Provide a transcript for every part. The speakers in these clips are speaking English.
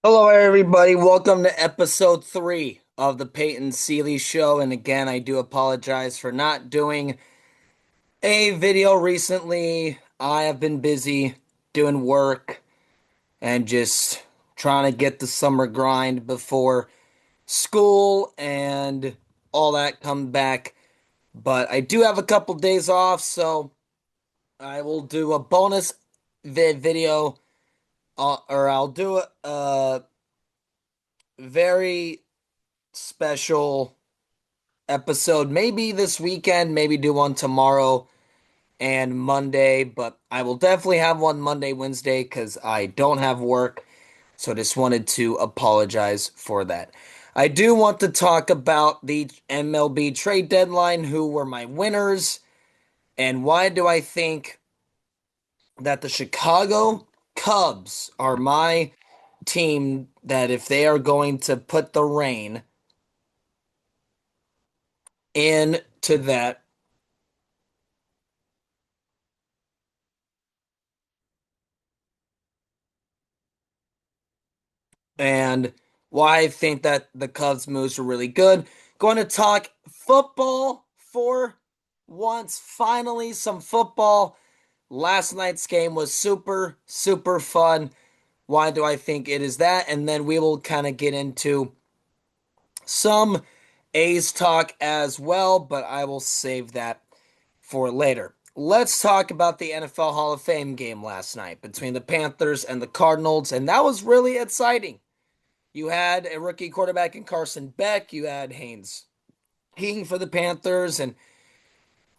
Hello, everybody. Welcome to episode 3 of the Peyton Selee Show. And again, I do apologize for not doing a video recently. I have been busy doing work and just trying to get the summer grind before school and all that come back. But I do have a couple days off, so I will do a bonus video, or I'll do a very special episode maybe this weekend, maybe do one tomorrow and Monday, but I will definitely have one Monday, Wednesday because I don't have work. So I just wanted to apologize for that. I do want to talk about the MLB trade deadline, who were my winners, and why do I think that the Chicago Cubs are my team that if they are going to put the rain into that. And why I think that the Cubs moves were really good. Going to talk football for once. Finally, some football. Last night's game was super, super fun. Why do I think it is that? And then we will kind of get into some A's talk as well, but I will save that for later. Let's talk about the NFL Hall of Fame game last night between the Panthers and the Cardinals, and that was really exciting. You had a rookie quarterback in Carson Beck. You had Haynes King for the Panthers, and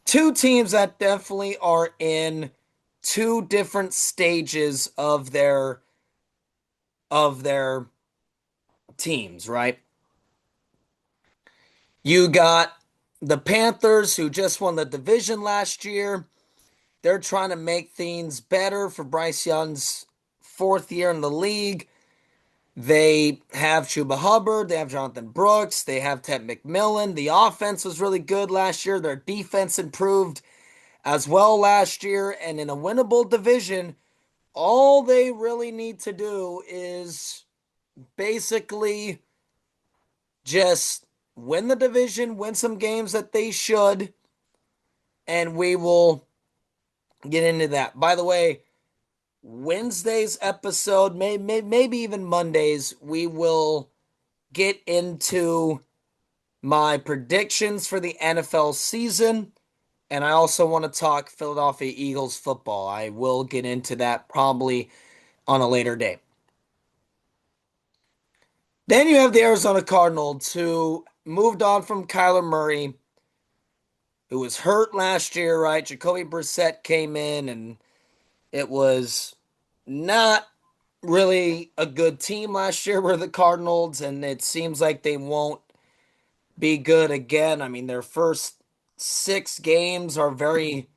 two teams that definitely are in two different stages of their teams, right? You got the Panthers who just won the division last year. They're trying to make things better for Bryce Young's fourth year in the league. They have Chuba Hubbard. They have Jonathan Brooks. They have Ted McMillan. The offense was really good last year. Their defense improved as well last year. And in a winnable division, all they really need to do is basically just win the division, win some games that they should, and we will get into that. By the way, Wednesday's episode, maybe even Monday's, we will get into my predictions for the NFL season. And I also want to talk Philadelphia Eagles football. I will get into that probably on a later day. Then you have the Arizona Cardinals, who moved on from Kyler Murray, who was hurt last year, right? Jacoby Brissett came in, and it was not really a good team last year were the Cardinals, and it seems like they won't be good again. I mean, their first 6 games are very,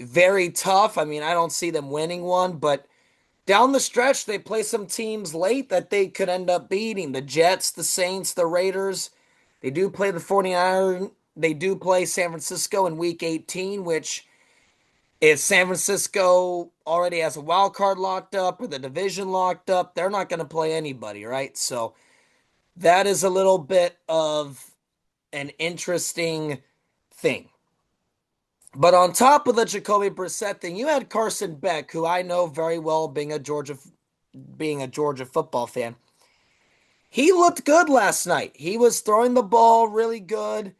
very tough. I mean, I don't see them winning one, but down the stretch, they play some teams late that they could end up beating. The Jets, the Saints, the Raiders. They do play the 49ers. They do play San Francisco in week 18, which if San Francisco already has a wild card locked up or the division locked up, they're not going to play anybody, right? So that is a little bit of an interesting thing. But on top of the Jacoby Brissett thing, you had Carson Beck, who I know very well, being a Georgia football fan. He looked good last night. He was throwing the ball really good,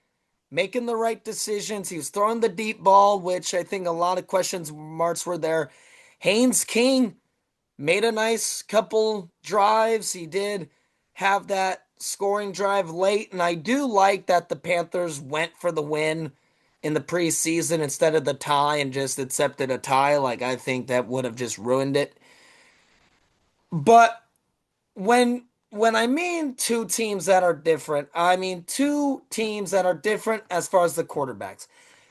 making the right decisions. He was throwing the deep ball, which I think a lot of questions marks were there. Haynes King made a nice couple drives. He did have that scoring drive late, and I do like that the Panthers went for the win in the preseason instead of the tie and just accepted a tie. Like, I think that would have just ruined it. But when I mean two teams that are different, I mean two teams that are different as far as the quarterbacks.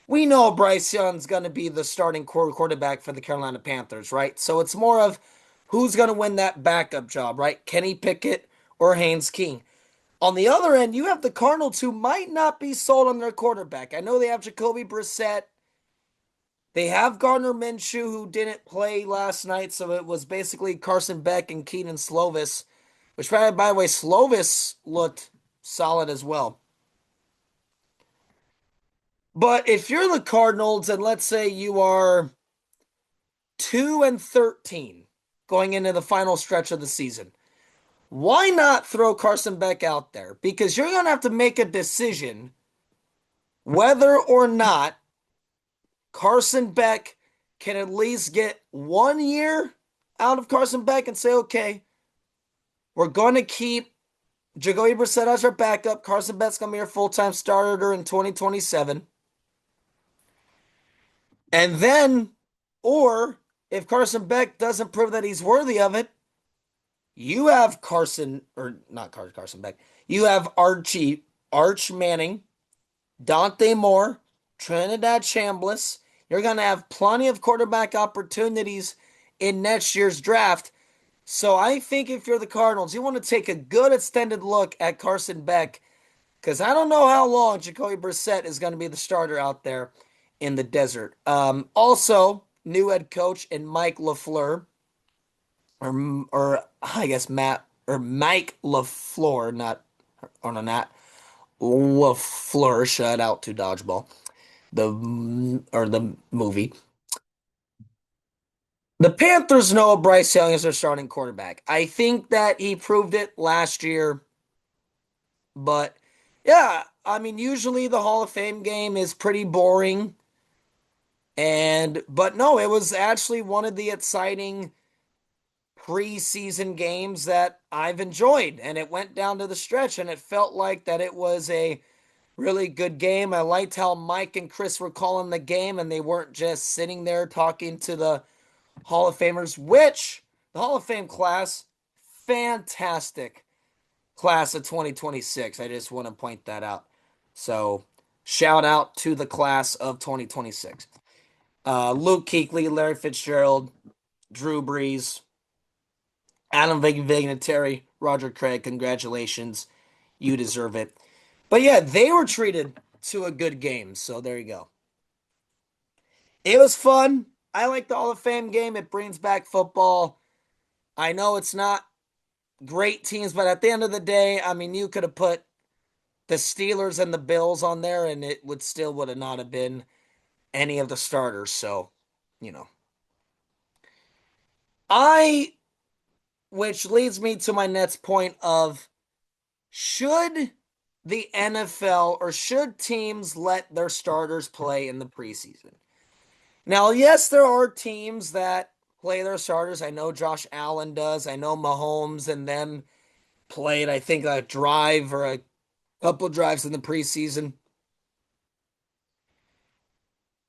We know Bryce Young's going to be the starting quarterback for the Carolina Panthers, right? So it's more of who's going to win that backup job, right? Kenny Pickett or Haynes King. On the other end, you have the Cardinals who might not be sold on their quarterback. I know they have Jacoby Brissett, They have Gardner Minshew, who didn't play last night, so it was basically Carson Beck and Keenan Slovis, which, by the way, Slovis looked solid as well. But if you're the Cardinals, and let's say you are 2-13 going into the final stretch of the season, why not throw Carson Beck out there? Because you're going to have to make a decision whether or not Carson Beck can at least get 1 year out of Carson Beck and say, okay, we're going to keep Jacoby Brissett as our backup. Carson Beck's going to be our full-time starter in 2027. And then, or if Carson Beck doesn't prove that he's worthy of it, you have Carson, or not Carson Beck, you have Arch Manning, Dante Moore, Trinidad Chambliss. You're going to have plenty of quarterback opportunities in next year's draft. So I think if you're the Cardinals, you want to take a good extended look at Carson Beck because I don't know how long Jacoby Brissett is going to be the starter out there in the desert. Also, new head coach in Mike LaFleur, or I guess Matt or Mike LaFleur, not LaFleur. Shout out to Dodgeball, the movie. The Panthers know Bryce Young is their starting quarterback. I think that he proved it last year, but yeah, I mean, usually the Hall of Fame game is pretty boring. But no, it was actually one of the exciting preseason games that I've enjoyed. And it went down to the stretch and it felt like that it was a really good game. I liked how Mike and Chris were calling the game and they weren't just sitting there talking to the Hall of Famers, which the Hall of Fame class, fantastic class of 2026. I just want to point that out. So, shout out to the class of 2026. Luke Kuechly, Larry Fitzgerald, Drew Brees, Adam Vinatieri, Roger Craig. Congratulations. You deserve it. But yeah, they were treated to a good game. So there you go. It was fun. I like the Hall of Fame game. It brings back football. I know it's not great teams, but at the end of the day, I mean, you could have put the Steelers and the Bills on there, and it would have not have been any of the starters. So, you know, I, which leads me to my next point of should the NFL or should teams let their starters play in the preseason? Now, yes, there are teams that play their starters. I know Josh Allen does. I know Mahomes and them played, I think, a drive or a couple drives in the preseason.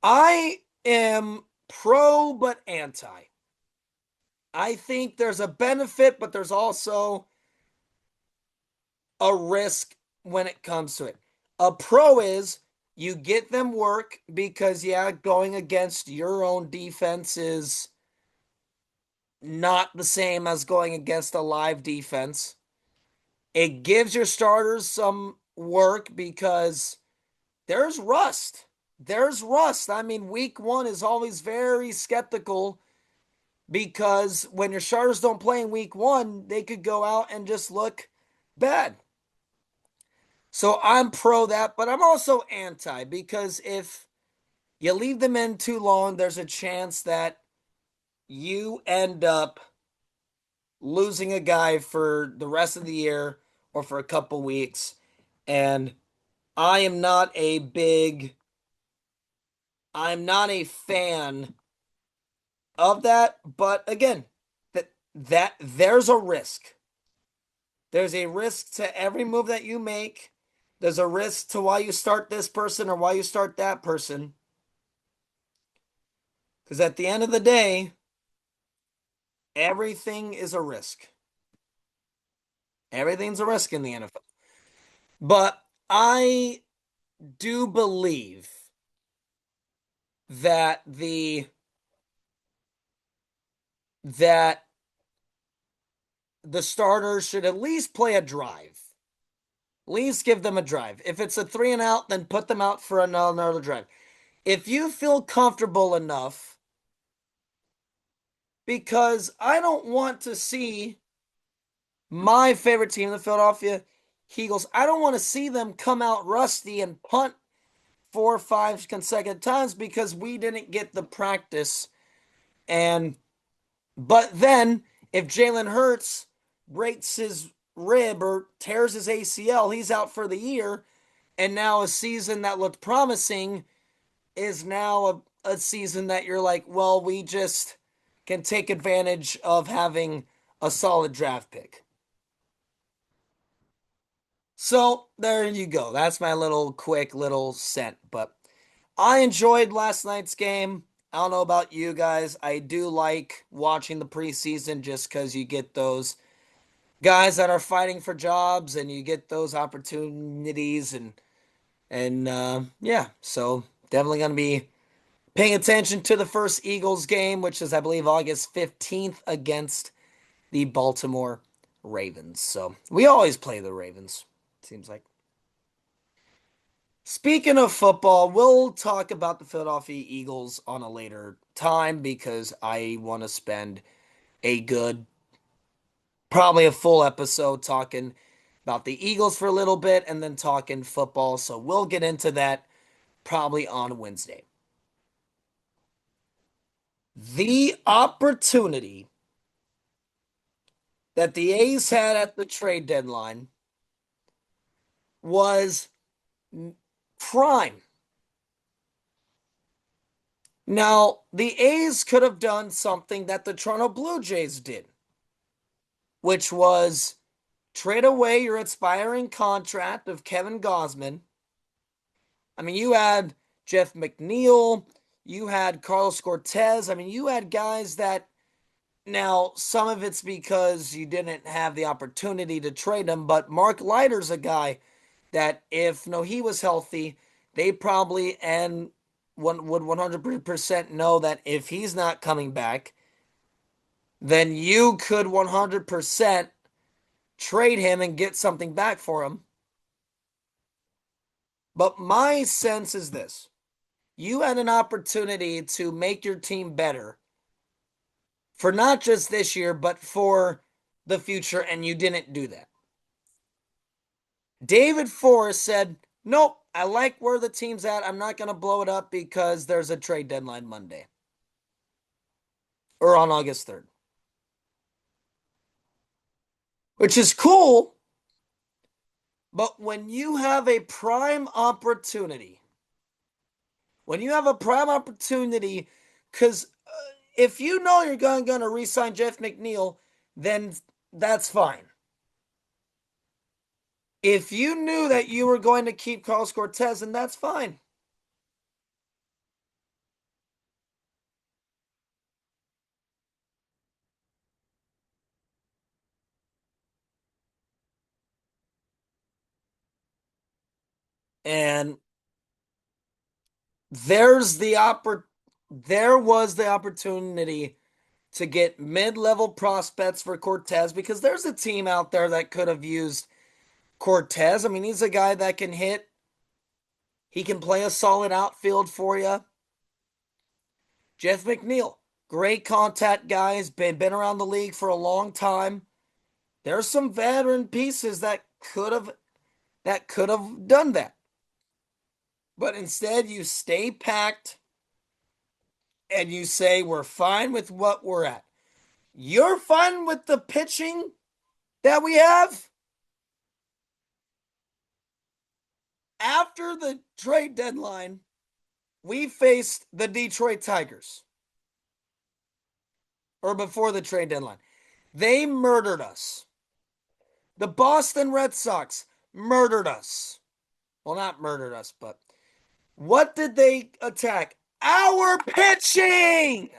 I am pro but anti. I think there's a benefit, but there's also a risk when it comes to it. A pro is you get them work because, yeah, going against your own defense is not the same as going against a live defense. It gives your starters some work because there's rust. There's rust. I mean, week one is always very skeptical because when your starters don't play in week one, they could go out and just look bad. So I'm pro that, but I'm also anti because if you leave them in too long, there's a chance that you end up losing a guy for the rest of the year or for a couple weeks. And I am not a big, I'm not a fan of that. But again, that there's a risk. There's a risk to every move that you make. There's a risk to why you start this person or why you start that person. Because at the end of the day, everything is a risk. Everything's a risk in the NFL. But I do believe that that the starters should at least play a drive. At least give them a drive. If it's a 3 and out, then put them out for another drive. if you feel comfortable enough, because I don't want to see my favorite team, the Philadelphia Eagles, I don't want to see them come out rusty and punt 4 or 5 consecutive times because we didn't get the practice. And but then if Jalen Hurts breaks his rib or tears his ACL, he's out for the year. And now a season that looked promising is now a season that you're like, well, we just can take advantage of having a solid draft pick. So there you go. That's my little quick little scent. But I enjoyed last night's game. I don't know about you guys. I do like watching the preseason just because you get those guys that are fighting for jobs and you get those opportunities and yeah. So definitely gonna be paying attention to the first Eagles game, which is I believe August 15th against the Baltimore Ravens. So we always play the Ravens. Seems like. Speaking of football, we'll talk about the Philadelphia Eagles on a later time because I want to spend a good, probably a full episode talking about the Eagles for a little bit and then talking football. So we'll get into that probably on Wednesday. The opportunity that the A's had at the trade deadline was prime. Now, the A's could have done something that the Toronto Blue Jays did, which was trade away your expiring contract of Kevin Gausman. I mean, you had Jeff McNeil, you had Carlos Cortez. I mean, you had guys that now some of it's because you didn't have the opportunity to trade them, but Mark Leiter's a guy that if no he was healthy, they probably and one would 100% know that if he's not coming back, then you could 100% trade him and get something back for him. But my sense is this. You had an opportunity to make your team better for not just this year, but for the future, and you didn't do that. David Forrest said, nope, I like where the team's at. I'm not going to blow it up because there's a trade deadline Monday or on August 3rd, which is cool. But when you have a prime opportunity, because if you know you're going to re-sign Jeff McNeil, then that's fine. If you knew that you were going to keep Carlos Cortez, then that's fine. And there's the there was the opportunity to get mid-level prospects for Cortez because there's a team out there that could have used Cortez. I mean, he's a guy that can hit. He can play a solid outfield for you. Jeff McNeil, great contact guy, has been around the league for a long time. There's some veteran pieces that could have done that. But instead you stay packed and you say we're fine with what we're at. You're fine with the pitching that we have? After the trade deadline, we faced the Detroit Tigers. Or before the trade deadline. They murdered us. The Boston Red Sox murdered us. Well, not murdered us, but what did they attack? Our pitching!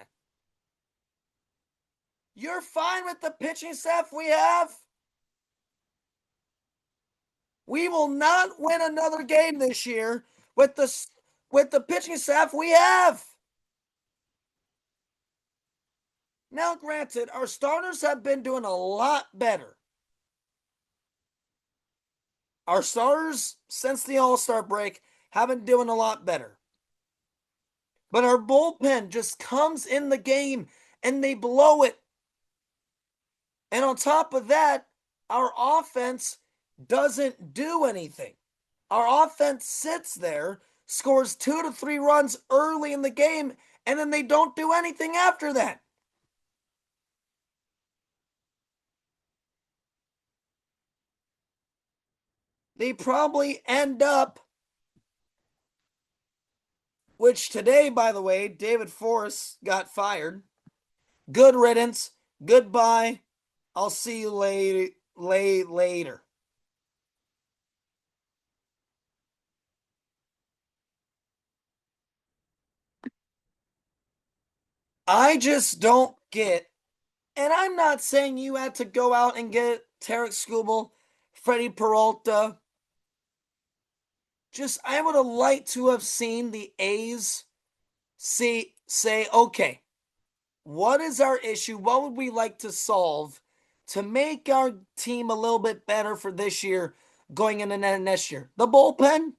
You're fine with the pitching staff we have? We will not win another game this year with the pitching staff we have. Now, granted, our starters have been doing a lot better. Our starters, since the All-Star break, have been doing a lot better. But our bullpen just comes in the game and they blow it. And on top of that, our offense doesn't do anything. Our offense sits there, scores 2 to 3 runs early in the game, and then they don't do anything after that. They probably end up, which today, by the way, David Forrest got fired. Good riddance. Goodbye. I'll see you later. I just don't get, and I'm not saying you had to go out and get Tarek Skubal, Freddie Peralta. Just I would have liked to have seen the A's say, okay, what is our issue? What would we like to solve to make our team a little bit better for this year going into next year? The bullpen?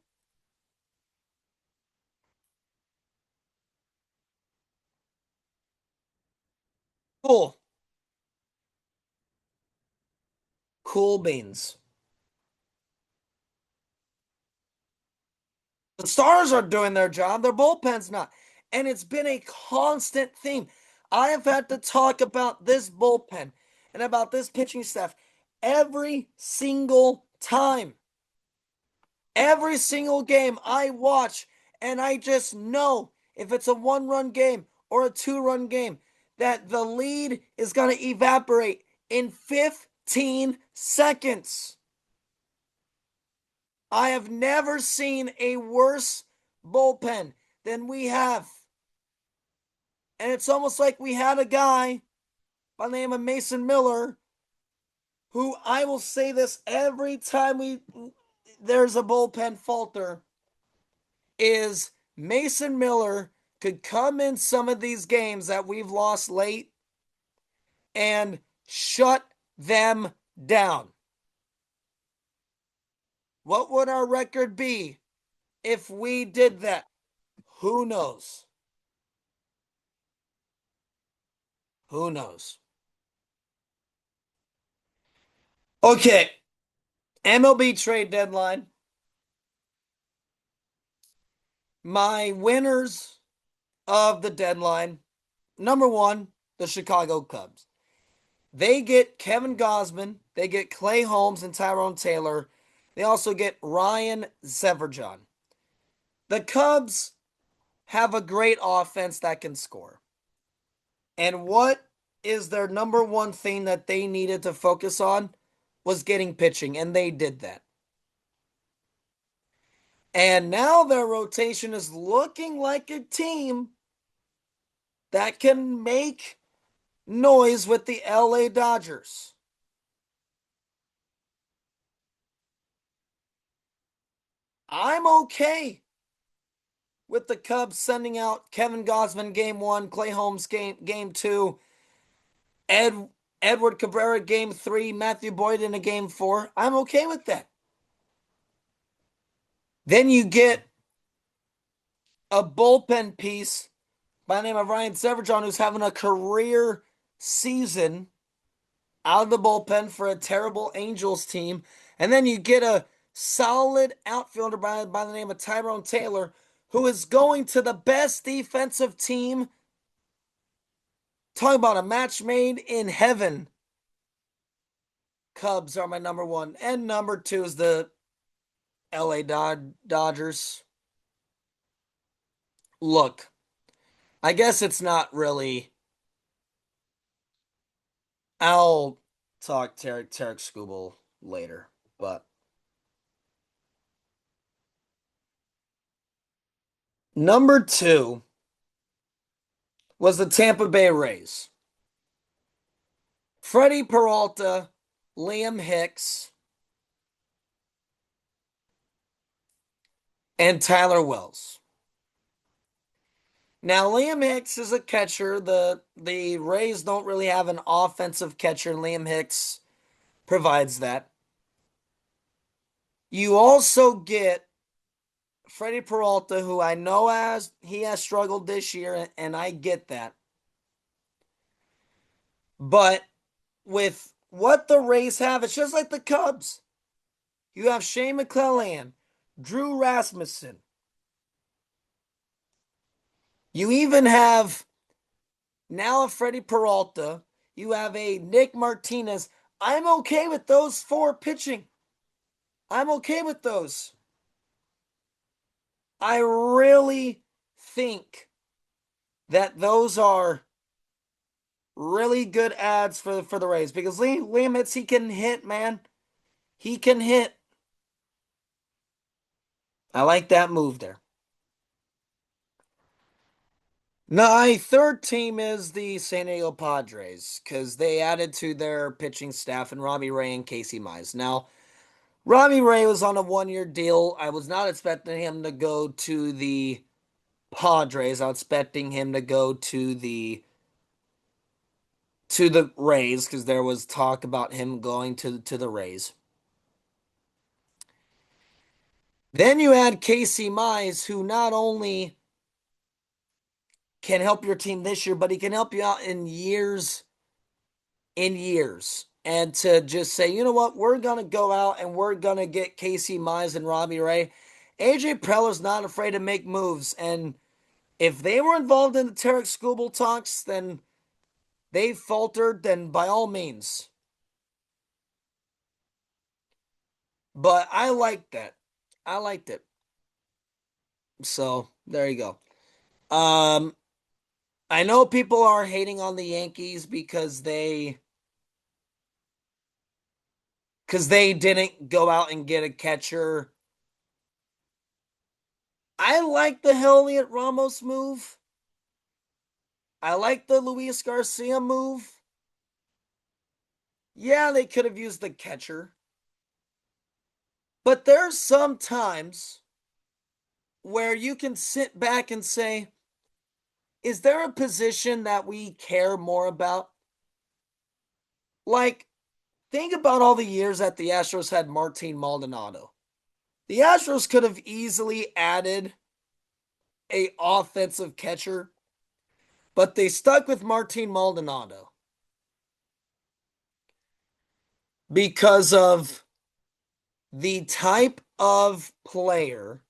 Cool. Cool beans. The Stars are doing their job, their bullpen's not. And it's been a constant theme. I have had to talk about this bullpen and about this pitching staff every single time. Every single game I watch, and I just know if it's a 1 run game or a 2 run game, that the lead is going to evaporate in 15 seconds. I have never seen a worse bullpen than we have. And it's almost like we had a guy by the name of Mason Miller, who I will say this every time there's a bullpen falter, is Mason Miller could come in some of these games that we've lost late and shut them down. What would our record be if we did that? Who knows? Who knows? Okay, MLB trade deadline. My winners of the deadline. Number one, the Chicago Cubs. They get Kevin Gausman, they get Clay Holmes and Tyrone Taylor. They also get Ryan Severjon. The Cubs have a great offense that can score. And what is their number one thing that they needed to focus on was getting pitching, and they did that. And now their rotation is looking like a team that can make noise with the LA Dodgers. I'm okay with the Cubs sending out Kevin Gausman game 1, Clay Holmes game 2, Ed Edward Cabrera game 3, Matthew Boyd in a game 4. I'm okay with that. Then you get a bullpen piece by the name of Ryan Severjon, who's having a career season out of the bullpen for a terrible Angels team. And then you get a solid outfielder by the name of Tyrone Taylor, who is going to the best defensive team. Talking about a match made in heaven. Cubs are my number one. And number two is the LA Dodgers. Look, I guess it's not really. I'll talk Tarek Skubal later. But number two was the Tampa Bay Rays. Freddie Peralta, Liam Hicks, and Tyler Wells. Now, Liam Hicks is a catcher. The Rays don't really have an offensive catcher. Liam Hicks provides that. You also get Freddie Peralta, who I know he has struggled this year, and I get that. But with what the Rays have, it's just like the Cubs. You have Shane McClellan, Drew Rasmussen. You even have now a Freddie Peralta. You have a Nick Martinez. I'm okay with those four pitching. I'm okay with those. I really think that those are really good ads for the Rays because Liam Hitz, he can hit, man. He can hit. I like that move there. My third team is the San Diego Padres because they added to their pitching staff and Robbie Ray and Casey Mize. Now, Robbie Ray was on a 1-year deal. I was not expecting him to go to the Padres. I was expecting him to go to the Rays because there was talk about him going to the Rays. Then you add Casey Mize, who not only can help your team this year, but he can help you out in years. And to just say, you know what, we're gonna go out and we're gonna get Casey Mize and Robbie Ray. AJ Preller's not afraid to make moves, and if they were involved in the Tarek Skubal talks, then they faltered, then by all means. But I liked that. I liked it. So there you go. Um, I know people are hating on the Yankees because they didn't go out and get a catcher. I like the Heliot Ramos move. I like the Luis Garcia move. Yeah, they could have used the catcher. But there's some times where you can sit back and say, is there a position that we care more about? Like, think about all the years that the Astros had Martin Maldonado. The Astros could have easily added a offensive catcher, but they stuck with Martin Maldonado because of the type of player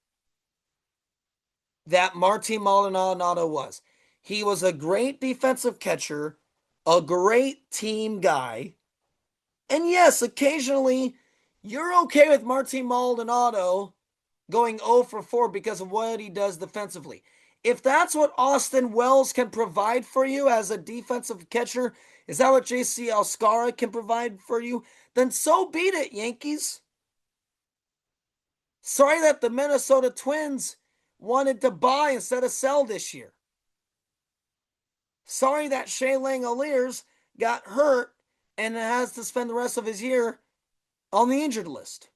that Martin Maldonado was. He was a great defensive catcher, a great team guy, and yes, occasionally you're okay with Martin Maldonado going 0 for 4 because of what he does defensively. If that's what Austin Wells can provide for you as a defensive catcher, is that what JC Alscara can provide for you? Then so be it, Yankees. Sorry that the Minnesota Twins wanted to buy instead of sell this year. Sorry that Shea Langoliers got hurt and has to spend the rest of his year on the injured list.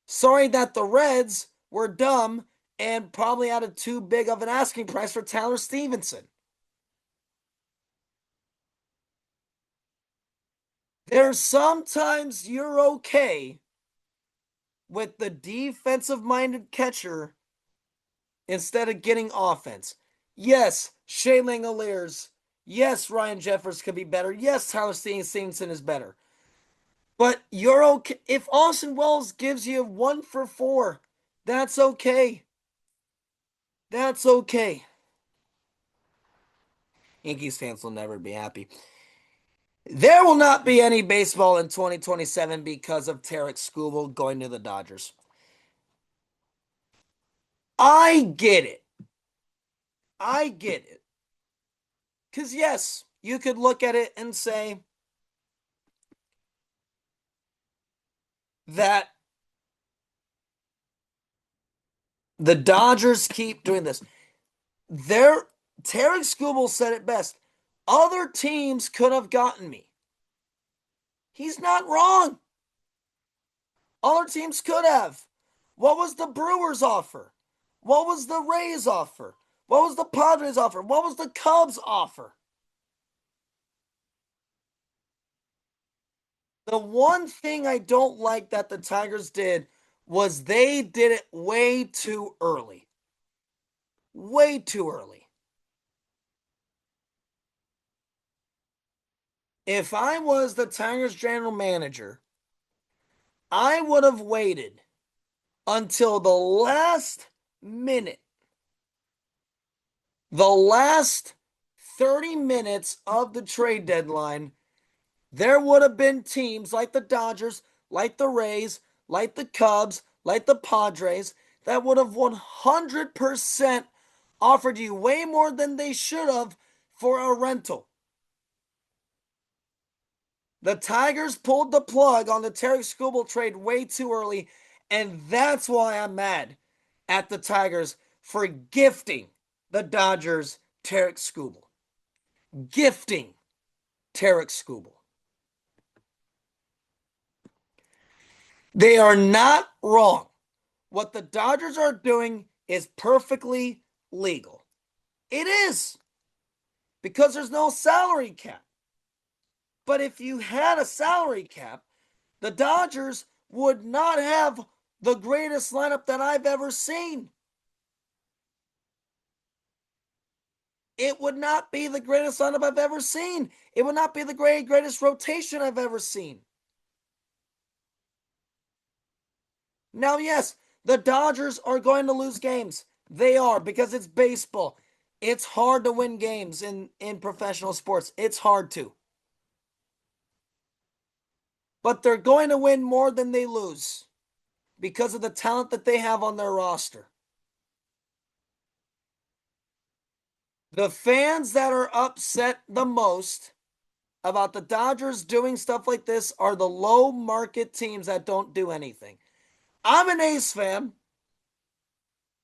Sorry that the Reds were dumb and probably added too big of an asking price for Tyler Stevenson. There's sometimes you're okay with the defensive minded catcher instead of getting offense. Yes, Shea Langoliers. Yes, Ryan Jeffers could be better. Yes, Tyler Stevenson is better. But you're okay. If Austin Wells gives you 1 for 4, that's okay. That's okay. Yankees fans will never be happy. There will not be any baseball in 2027 because of Tarek Skubal going to the Dodgers. I get it. I get it. Because, yes, you could look at it and say that the Dodgers keep doing this. Tarek Skubal said it best. Other teams could have gotten me. He's not wrong. Other teams could have. What was the Brewers offer? What was the Rays offer? What was the Padres offer? What was the Cubs offer? The one thing I don't like that the Tigers did was they did it way too early. Way too early. If I was the Tigers general manager, I would have waited until the last minute, the last 30 minutes of the trade deadline. There would have been teams like the Dodgers, like the Rays, like the Cubs, like the Padres that would have 100% offered you way more than they should have for a rental. The Tigers pulled the plug on the Tarek Skubal trade way too early, and that's why I'm mad at the Tigers for gifting the Dodgers Tarek Skubal. Gifting Tarek Skubal. They are not wrong. What the Dodgers are doing is perfectly legal. It is because there's no salary cap. But if you had a salary cap, the Dodgers would not have the greatest lineup that I've ever seen. It would not be the greatest lineup I've ever seen. It would not be the greatest rotation I've ever seen. Now, yes, the Dodgers are going to lose games. They are because it's baseball. It's hard to win games in professional sports. It's hard to. But they're going to win more than they lose because of the talent that they have on their roster. The fans that are upset the most about the Dodgers doing stuff like this are the low market teams that don't do anything. I'm an A's fan,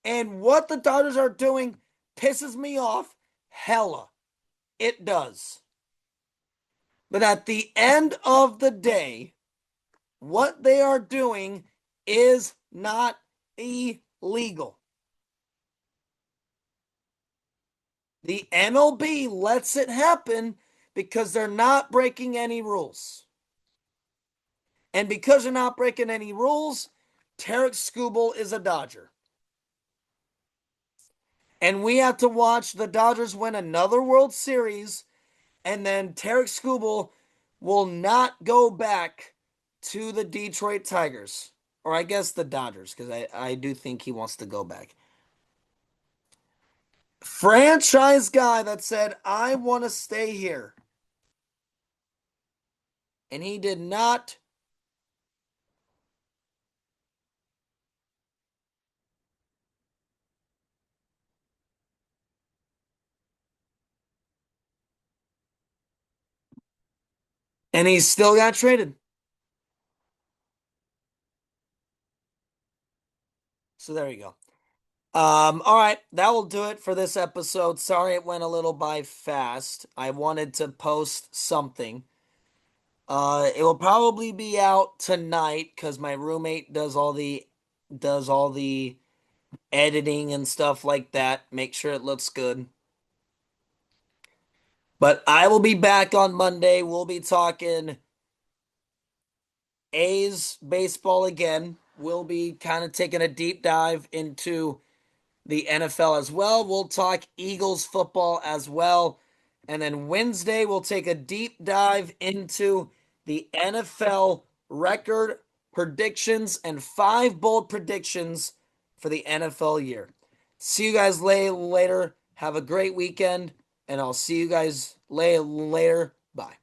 and what the Dodgers are doing pisses me off hella. It does. But at the end of the day, what they are doing is not illegal. The MLB lets it happen because they're not breaking any rules. And because they're not breaking any rules, Tarek Skubal is a Dodger. And we have to watch the Dodgers win another World Series, and then Tarek Skubal will not go back to the Detroit Tigers. Or I guess the Dodgers, because I do think he wants to go back. Franchise guy that said, I want to stay here. And he did not. And he still got traded. So there you go. All right, that will do it for this episode. Sorry it went a little by fast. I wanted to post something. It will probably be out tonight because my roommate does all the editing and stuff like that. Make sure it looks good. But I will be back on Monday. We'll be talking A's baseball again. We'll be kind of taking a deep dive into the NFL as well. We'll talk Eagles football as well. And then Wednesday, we'll take a deep dive into the NFL record predictions and 5 bold predictions for the NFL year. See you guys later. Have a great weekend, and I'll see you guys later. Bye.